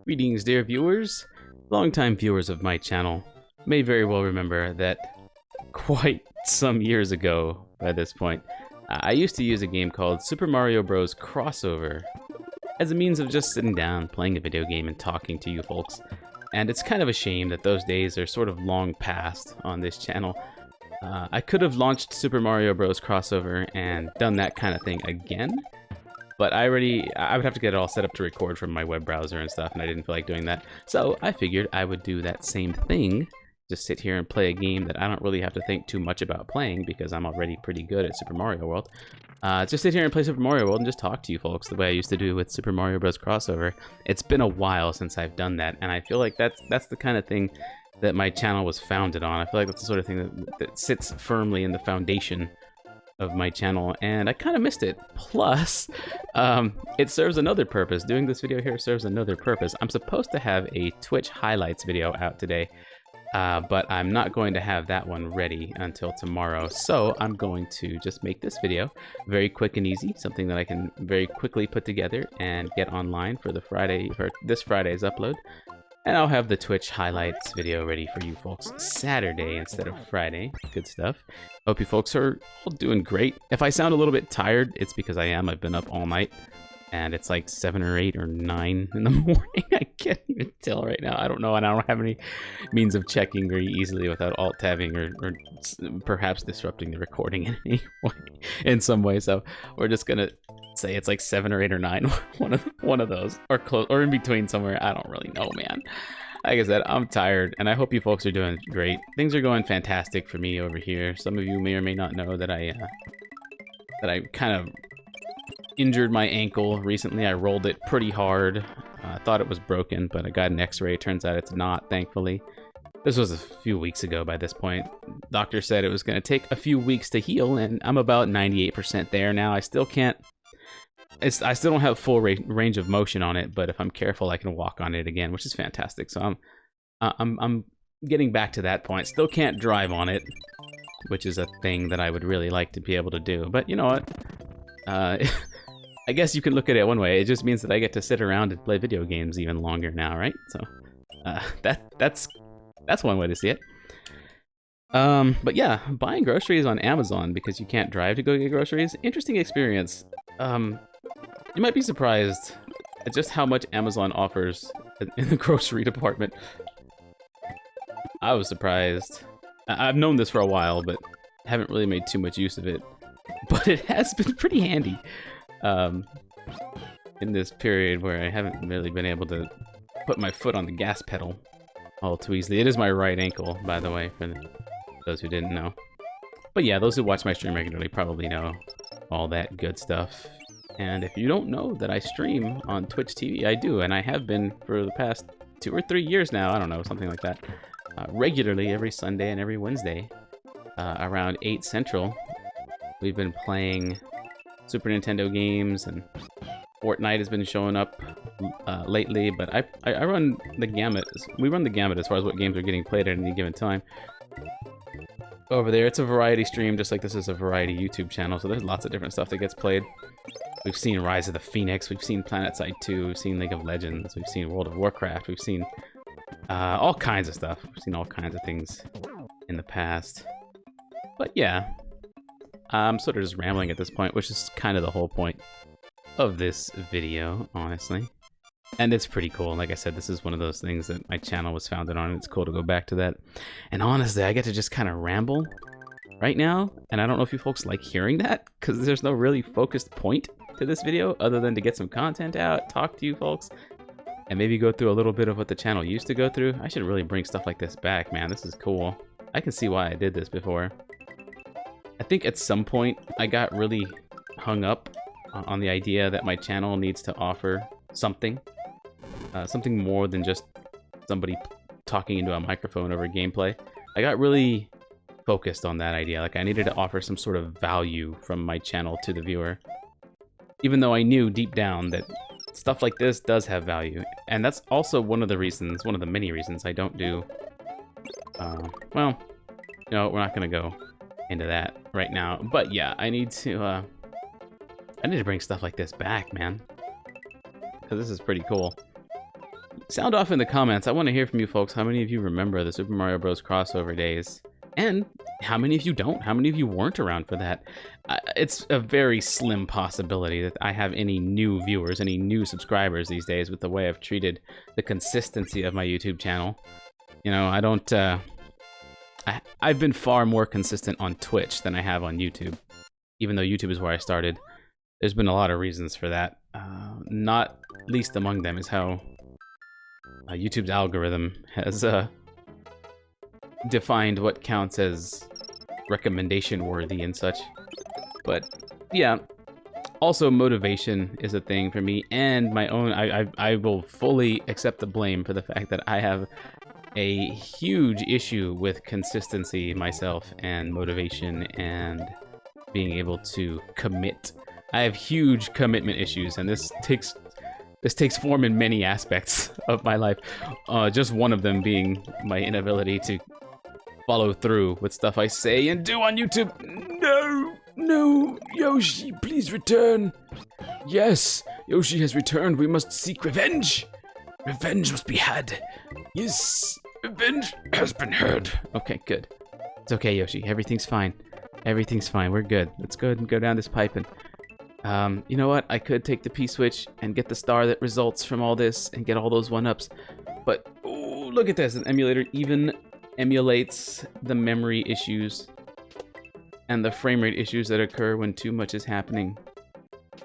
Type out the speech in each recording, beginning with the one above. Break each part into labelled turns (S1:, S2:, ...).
S1: Greetings, dear viewers. Longtime viewers of my channel may very well remember that quite some years ago, by this point, I used to use a game called Super Mario Bros. Crossover as a means of just sitting down, playing a video game, and talking to you folks. And it's kind of a shame that those days are sort of long past on this channel. I could have launched Super Mario Bros. Crossover and done that kind of thing again, but I would have to get it all set up to record from my web browser and stuff, and I didn't feel like doing that. So I figured I would do that same thing, just sit here and play a game that I don't really have to think too much about playing because I'm already pretty good at Super Mario World. Just sit here and play Super Mario World and just talk to you folks the way I used to do with Super Mario Bros. Crossover. It's been a while since I've done that, and I feel like that's the kind of thing that my channel was founded on. I feel like that's the sort of thing that sits firmly in the foundation of my channel, and I kind of missed it. Plus, it serves another purpose. Doing this video here serves another purpose. I'm supposed to have a Twitch highlights video out today, but I'm not going to have that one ready until tomorrow. So I'm going to just make this video very quick and easy, something that I can very quickly put together and get online for this Friday's upload. And I'll have the Twitch highlights video ready for you folks Saturday instead of Friday. Good stuff. Hope you folks are all doing great. If I sound a little bit tired, it's because I am. I've been up all night, and it's like 7 or 8 or 9 in the morning. I can't even tell right now. I don't know, and I don't have any means of checking very easily without alt-tabbing or perhaps disrupting the recording in any way, in some way. So we're just gonna say it's like 7 or 8 or 9, one of those, or close, or in between somewhere. I don't really know, man. Like I said, I'm tired, and I hope you folks are doing great. Things are going fantastic for me over here. Some of you may or may not know that I kind of injured my ankle recently. I rolled it pretty hard. I thought it was broken, but I got an x-ray. Turns out it's not, thankfully. This was a few weeks ago by this point. Doctor said it was going to take a few weeks to heal, and I'm about 98% there now. I still can't... I still don't have full range of motion on it, but if I'm careful, I can walk on it again, which is fantastic. So I'm getting back to that point. Still can't drive on it, which is a thing that I would really like to be able to do. But you know what? I guess you can look at it one way. It just means that I get to sit around and play video games even longer now, right? So that's one way to see it. But yeah, buying groceries on Amazon because you can't drive to go get groceries, interesting experience. You might be surprised at just how much Amazon offers in the grocery department. I was surprised. I've known this for a while, but haven't really made too much use of it. But it has been pretty handy in this period where I haven't really been able to put my foot on the gas pedal all too easily. It is my right ankle, by the way, for those who didn't know. But yeah, those who watch my stream regularly probably know all that good stuff. And if you don't know that I stream on Twitch TV, I do, and I have been for the past 2 or 3 years now, I don't know, something like that, regularly every Sunday and every Wednesday around 8 Central. We've been playing Super Nintendo games, and Fortnite has been showing up lately, but I run the gamut. We run the gamut as far as what games are getting played at any given time. Over there, it's a variety stream, just like this is a variety YouTube channel, so there's lots of different stuff that gets played. We've seen Rise of the Phoenix, we've seen PlanetSide 2, we've seen League of Legends, we've seen World of Warcraft, we've seen all kinds of stuff. We've seen all kinds of things in the past. But yeah, I'm sort of just rambling at this point, which is kind of the whole point of this video, honestly. And it's pretty cool. Like I said, this is one of those things that my channel was founded on, and it's cool to go back to that. And honestly, I get to just kind of ramble right now, and I don't know if you folks like hearing that, because there's no really focused point to this video other than to get some content out, talk to you folks, and maybe go through a little bit of what the channel used to go through. I should really bring stuff like this back, man. This is cool. I can see why I did this before. I think at some point I got really hung up on the idea that my channel needs to offer something. Something more than just somebody talking into a microphone over gameplay. I got really focused on that idea. Like, I needed to offer some sort of value from my channel to the viewer. Even though I knew deep down that stuff like this does have value. And that's also one of the reasons, one of the many reasons I don't do... well, no, we're not going to go into that right now. But yeah, I need to bring stuff like this back, man. because this is pretty cool. Sound off in the comments. I want to hear from you folks. How many of you remember the Super Mario Bros. Crossover days? And how many of you don't? How many of you weren't around for that? It's a very slim possibility that I have any new viewers, any new subscribers these days with the way I've treated the consistency of my YouTube channel. You know, I don't... I've been far more consistent on Twitch than I have on YouTube. Even though YouTube is where I started. There's been a lot of reasons for that. Not least among them is how YouTube's algorithm has defined what counts as recommendation worthy and such. But yeah, also motivation is a thing for me, and my own. I will fully accept the blame for the fact that I have a huge issue with consistency myself, and motivation, and being able to commit. I have huge commitment issues, and this takes form in many aspects of my life. Just one of them being my inability to follow through with stuff I say and do on YouTube. No, Yoshi, please return. Yes, Yoshi has returned. We must seek revenge. Revenge must be had. Yes, revenge has been had. Okay, good. It's okay, Yoshi. Everything's fine. Everything's fine. We're good. Let's go ahead and go down this pipe and... you know what? I could take the P-switch and get the star that results from all this and get all those 1-ups. But, ooh, look at this. An emulator even emulates the memory issues and the frame rate issues that occur when too much is happening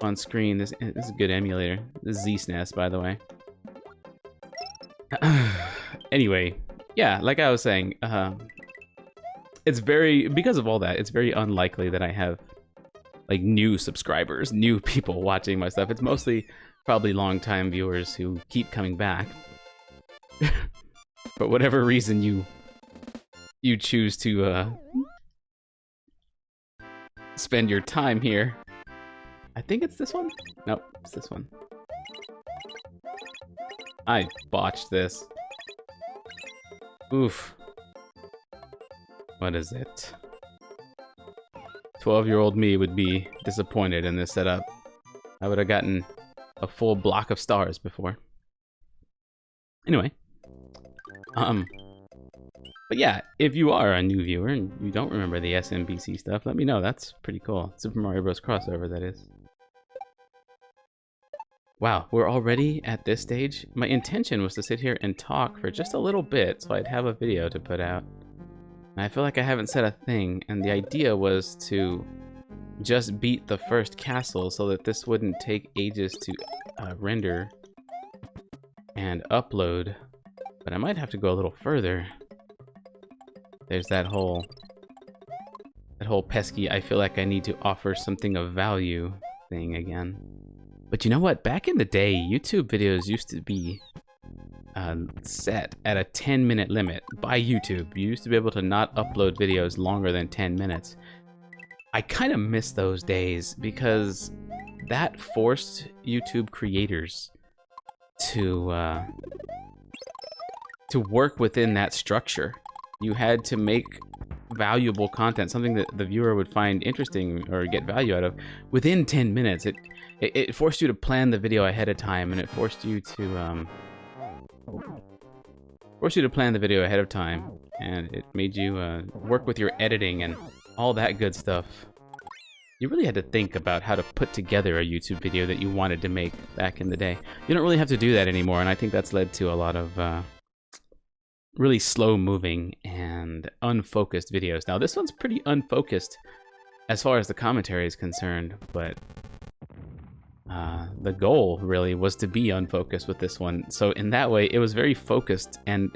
S1: on screen. This is a good emulator. This is ZSNES, by the way. Anyway, yeah, like I was saying, it's very... Because of all that, it's very unlikely that I have like new subscribers, new people watching my stuff. It's mostly probably long-time viewers who keep coming back. For whatever reason you choose to spend your time here. I think it's this one? Nope, it's this one. I botched this. Oof. What is it? 12-year-old me would be disappointed in this setup. I would have gotten a full block of stars before. Anyway. But yeah, if you are a new viewer and you don't remember the SMBC stuff, let me know. That's pretty cool. Super Mario Bros. Crossover, that is. Wow, we're already at this stage? My intention was to sit here and talk for just a little bit so I'd have a video to put out. And I feel like I haven't said a thing, and the idea was to just beat the first castle so that this wouldn't take ages to render and upload. But I might have to go a little further. There's that whole pesky I feel like I need to offer something of value thing again. But you know what? Back in the day, YouTube videos used to be set at a 10-minute limit by YouTube. You used to be able to not upload videos longer than 10 minutes. I kind of miss those days because that forced YouTube creators to work within that structure. You had to make valuable content, something that the viewer would find interesting or get value out of, within 10 minutes. It forced you to plan the video ahead of time, and it forced you to plan the video ahead of time, and it made you work with your editing and all that good stuff. You really had to think about how to put together a YouTube video that you wanted to make back in the day. You don't really have to do that anymore, and I think that's led to a lot of really slow-moving and unfocused videos. Now, this one's pretty unfocused as far as the commentary is concerned, but the goal really was to be unfocused with this one. So in that way, it was very focused, and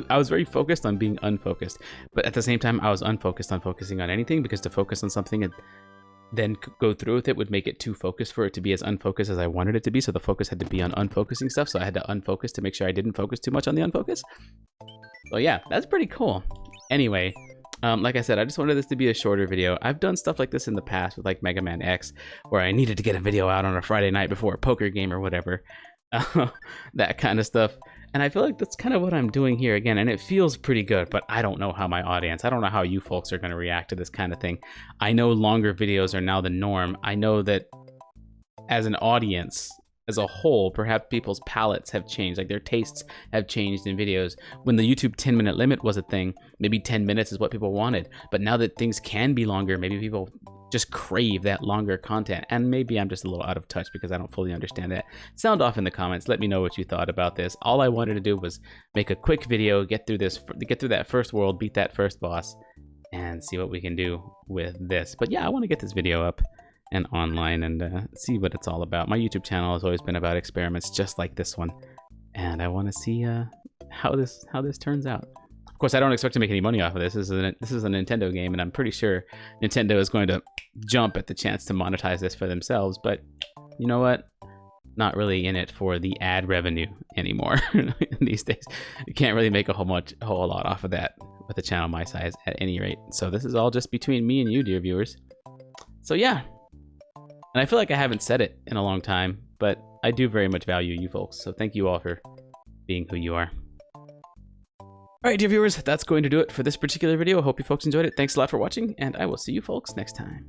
S1: I was very focused on being unfocused. But at the same time, I was unfocused on focusing on anything, because to focus on something and then go through with it would make it too focused for it to be as unfocused as I wanted it to be. So the focus had to be on unfocusing stuff. So I had to unfocus to make sure I didn't focus too much on the unfocus. So yeah, that's pretty cool. Anyway, like I said, I just wanted this to be a shorter video. I've done stuff like this in the past with like Mega Man X, where I needed to get a video out on a Friday night before a poker game or whatever. That kind of stuff. And I feel like that's kind of what I'm doing here again, and it feels pretty good, but I don't know how my audience, I don't know how you folks are going to react to this kind of thing. I know longer videos are now the norm. I know that as an audience, as a whole, perhaps people's palates have changed, like their tastes have changed in videos. When the YouTube 10-minute limit was a thing, maybe 10 minutes is what people wanted. But now that things can be longer, maybe people just crave that longer content. And maybe I'm just a little out of touch because I don't fully understand that. Sound off in the comments. Let me know what you thought about this. All I wanted to do was make a quick video, get through that first world, beat that first boss, and see what we can do with this. But yeah, I want to get this video up and online and see what it's all about. My YouTube channel has always been about experiments just like this one, and I want to see how this turns out. Of course, I don't expect to make any money off of this. This is a Nintendo game, and I'm pretty sure Nintendo is going to jump at the chance to monetize this for themselves. But you know what? Not really in it for the ad revenue anymore these days. You can't really make a whole lot off of that with a channel my size at any rate. So this is all just between me and you, dear viewers. So yeah. And I feel like I haven't said it in a long time, but I do very much value you folks. So thank you all for being who you are. All right, dear viewers, that's going to do it for this particular video. I hope you folks enjoyed it. Thanks a lot for watching, and I will see you folks next time.